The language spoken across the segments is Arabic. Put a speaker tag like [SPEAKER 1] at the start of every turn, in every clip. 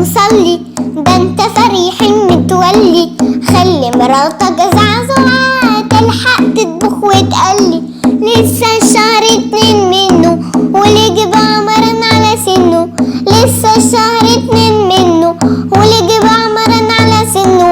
[SPEAKER 1] ومصلي، ده انت صريح متولي. خلي مراتك زعزوعة تلحق تطبخ وتقلي. لسه الشهر 2 منه واللي عمران على سنه. لسه الشهر 2 منه واللي عمران على سنه.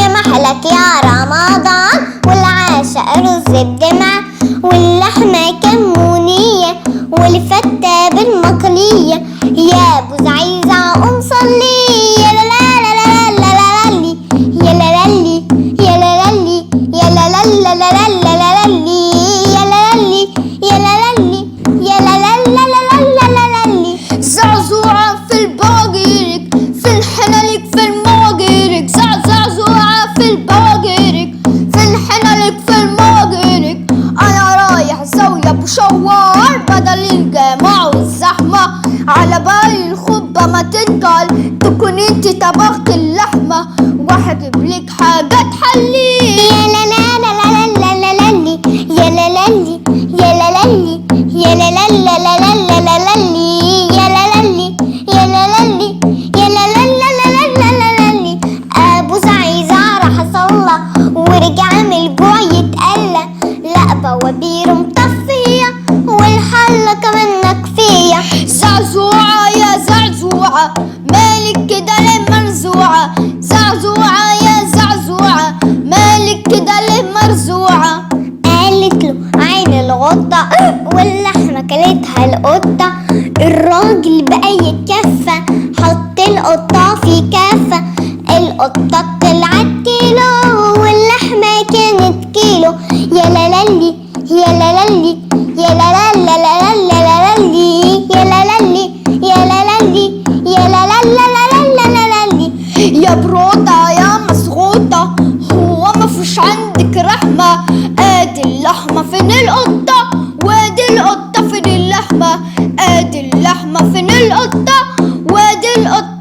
[SPEAKER 1] يا محلك يا رمضان والعشاء رز بدمعة واللحمة كمونية والفتة بالمقلية. يا ابو زعيزة قوم صلي، يا لا لا لا لا لا لا لي، يا لا لا لي، يا لا لا لي، يا لا لا لا لا لا لا لي، يا لا لا لي، يا لا لا لي، يا لا لا لا لا لا لا لي.
[SPEAKER 2] زعزوعة في البواجيرك، في الحنالك في المواجيرك. زعزوعة في البواجيرك، في الحنالك في المواجيرك. انا رايح زاوية بشوار بدل الجامع والزحمة. على بالي الخبة ما تنطل تكون انت طبخت اللحمة واحجب لك حاجة تحلي.
[SPEAKER 1] يا لا لا لا لا لا لا لا لي، يا لا لا لي، يا لا لا لي، يا لا لا لا لا لا لا لا لي، يا لا لا لي، يا لا لا لي، يا لا لا لا لا لا لا لي. ابو زعيزة راح صلى ورجع من الجوع يتقلى. لا بوابير مطفية والحلة كمان مكفية.
[SPEAKER 2] زعزوعة يا زعزوعة مالك كده ليه مرزوعة. زعزوعة يا زعزوعة مالك كده ليه مرزوعة.
[SPEAKER 1] قالت له عين الغطة واللحمة كلتها القطة. الراجل بقى يتكفى حط القطة في كفة. القطة طلعت كيلو واللحمة كانت كيلو. يا لا لا لي، يا لا لا لي، يا لا لا لا لا لا لا لي، يا لا لا لي، يا لا لا لي، يا لا لا لا لا لا لا لي.
[SPEAKER 2] يا برودة يا مسغوطة هو مفيش عندك رحمة. ادي اللحمة فين القطة وادي القطة فين اللحمة. ادي اللحمة فين القطة وادي القطة